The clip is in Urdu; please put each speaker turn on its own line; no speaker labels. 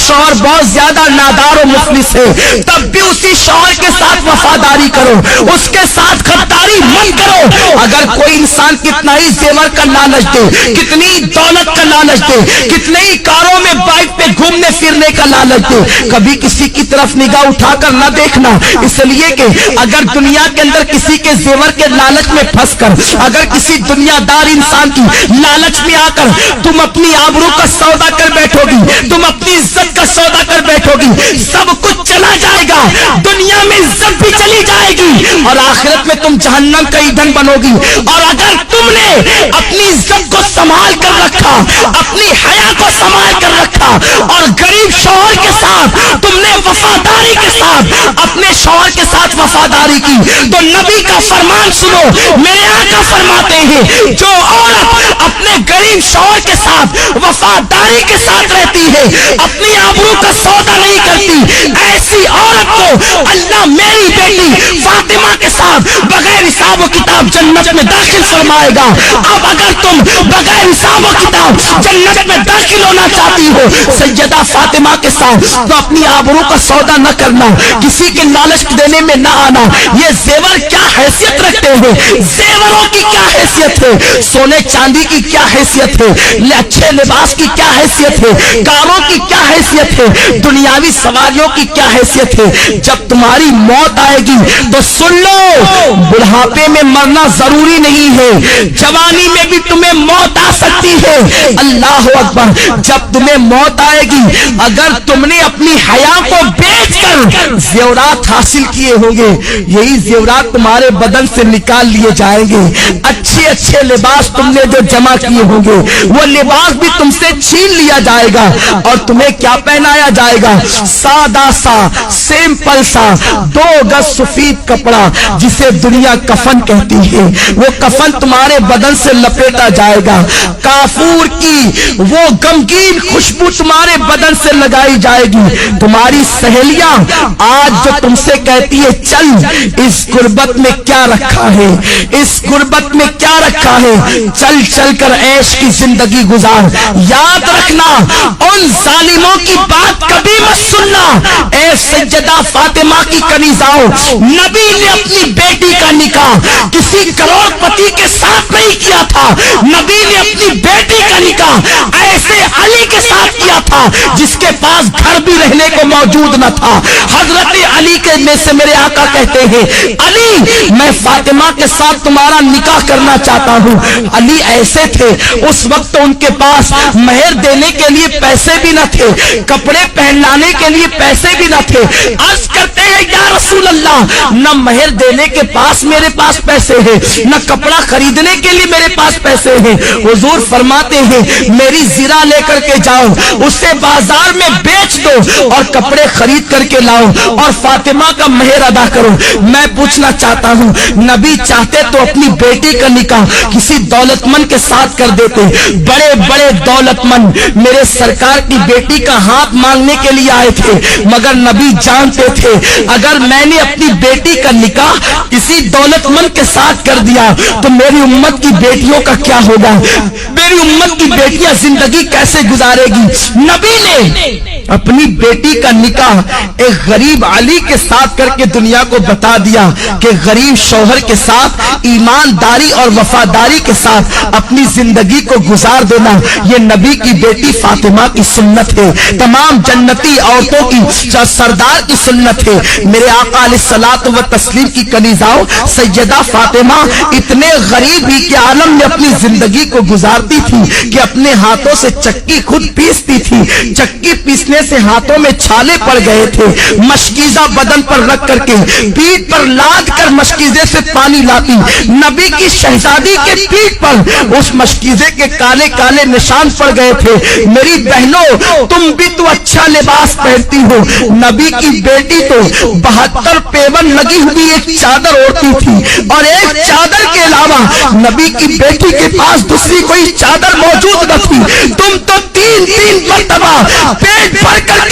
شوہر بہت زیادہ نادار و مفلس ہے، تب بھی اسی شوہر کے ساتھ وفاداری کرو، اس کے ساتھ غداری مت کرو۔ اگر کوئی انسان کتنا ہی زیور کا لالچ دے، کتنی دولت کا لالچ دے، کتنے ہی کاروں میں بائک پہ گھومنے پھرنے کا لالچ دے، کبھی کسی کی طرف نگاہ اٹھا کر نہ دیکھنا، اس لیے کہ اگر دنیا کے اندر کسی کے زیور کے لالچ میں پھنس کر، اگر کسی دنیا دار انسان کی لالچ میں آ کر تم اپنی آبرو کا سودا کر بیٹھو گی، تم اپنی عزت کا سودا کر بیٹھو گی، سب کچھ چلا جائے گا، دنیا میں عزت بھی چلی جائے گی اور آخرت میں تم جہنم کا ایندھن بنو گی۔ اور اگر تم نے اپنی عزت کو سنبھال کر رکھا، اپنی حیا کو سنبھال کر رکھا اور غریب شوہر کے ساتھ تم نے وفاداری کے ساتھ اپنے شوہر کے ساتھ وفاداری کی، تو نبی کا فرمان سنو، میرے آقا فرماتے ہیں جو عورت اپنے غریب شوہر کے ساتھ وفاداری کے ساتھ رہتی ہے، اپنی آبرو کا سودا نہیں کرتی، ایسی عورت کو اللہ میری بیٹی فاطمہ کے ساتھ بغیر حساب و کتاب جنت میں داخل فرمائے گا۔ اب اگر تم بغیر حساب و کتاب جنت میں داخل ہونا چاہتی ہو سیدہ فاطمہ کے ساتھ، تو اپنی آبرو کا سودا نہ کرنا، کسی کے لالچ دینے میں نہ آنا۔ یہ زیور کیا حیثیت رکھتے ہیں، زیوروں کی کیا حیثیت ہے، سونے چاندی کی کیا حیثیت ہے، اچھے لباس کی کیا حیثیت ہے، کاروں کی کیا حیثیت ہے، دنیاوی سواریوں کی کیا حیثیت ہے۔ جب تمہاری موت آئے گی تو سن لو، بڑھاپے میں مرنا ضروری نہیں ہے، جوانی میں بھی تمہیں موت آ سکتی ہے۔ اللہ اکبر، جب تمہیں موت آئے گی، اگر تم نے اپنی حیا کو بیچ کر زیورات حاصل کیے ہوں گے، یہی زیورات تمہارے بدن سے نکال لیے جائیں گے، اچھے اچھے لباس تم نے جو جمع کیے ہوں گے وہ لباس بھی تم سے چھین لیا جائے گا اور تمہیں کیا پہنایا جائے گا، سادہ سا سمپل سا 2 گز سفید کپڑا جسے دنیا کفن کہتی ہے، وہ کفن تمہارے بدن سے لپیٹا جائے گا، کافور کی وہ غمگین خوشبو تمہارے بدن سے لگائی جائے گی۔ تمہاری سہیلیاں آج جو تم سے کہتی ہے چل اس غربت میں کیا رکھا ہے، اس غربت میں کیا رکھا ہے، چل چل کر عیش کی زندگی گزار، یاد رکھنا ان ظالموں کی بات کبھی مت سننا۔ اے سیدہ فاطمہ کی کنیزاؤں، نبی نے اپنی بیٹی کا نکاح کسی کروڑ پتی کے ساتھ نہیں کیا تھا، نبی نے اپنی بیٹی کا نکاح ایسے علی کے ساتھ کیا تھا جس کے پاس گھر بھی رہنے کو موجود نہ تھا۔ حضرت علی کے میں سے میرے آقا کہتے ہیں علی میں فاطمہ کے ساتھ تمہارا نکاح کرنا چاہتا ہوں۔ علی ایسے تھے اس وقت ان کے پاس مہر دینے کے لیے پیسے بھی نہ تھے، کپڑے پہنانے کے لیے پیسے بھی نہ تھے، عرض کرتے ہیں یا رسول اللہ نہ مہر دینے کے پاس میرے پاس پیسے ہیں، نہ کپڑا خریدنے کے لیے میرے پاس پیسے ہیں۔ حضور فرماتے ہیں میری زرہ لے کر کے جاؤ، اسے بازار میں بیچ دو اور کپڑے خرید کر کے لاؤ اور فاطمہ کا مہر ادا کرو۔ میں پوچھنا چاہتا ہوں نبی چاہتے تو اپنی بیٹی کا نکاح کسی دولت مند کے ساتھ کر دیتے، بڑے بڑے دولت مند میرے سرکار کی بیٹی کا ہاتھ مانگنے کے لیے آئے تھے، مگر نبی جانتے تھے اگر میں نے اپنی بیٹی کا نکاح کسی دولت مند کے ساتھ کر دیا تو میری امت کی بیٹیوں کا کیا ہوگا، میری امت کی بیٹیاں زندگی کیسے گزارے گی۔ نبی نے اپنی بیٹی کا نکاح ایک غریب علی کے ساتھ کر کے دنیا کو بتا دیا کہ غریب شوہر کے ساتھ ایمانداری اور وفاداری کے ساتھ اپنی زندگی کو گزار دینا یہ نبی کی بیٹی فاطمہ کی سنت ہے، تمام جنتی عورتوں کی سردار کی سنت ہے۔ میرے آقا علیہ الصلوۃ والتسلیم کی کنیزاؤں سیدہ فاطمہ اتنے غریب ہی کے عالم میں اپنی زندگی کو گزارتی تھی کہ اپنے ہاتھوں سے چکی خود پیستی تھی، چکی پیسنے سے ہاتھوں میں چھالے پڑ گئے تھے، مشکیزہ بدن پر رکھ کر کے پیٹھ پر لاد کر مشکیزے سے پانی لاتی، نبی کی شہزادی کے پیٹھ پر اس مشکیزے کے کالے کالے نشان پڑ گئے تھے۔ میری بہنوں تم بھی تو اچھا لباس پہنتی ہو، نبی کی بیٹی تو 72 پیون لگی ہوئی ایک چادر اوڑھتی تھی اور ایک چادر کے علاوہ نبی کی بیٹی کے پاس دوسری کوئی چادر موجود نہ تھی، تم تو 3 مرتبہ پیٹ بھر کر کے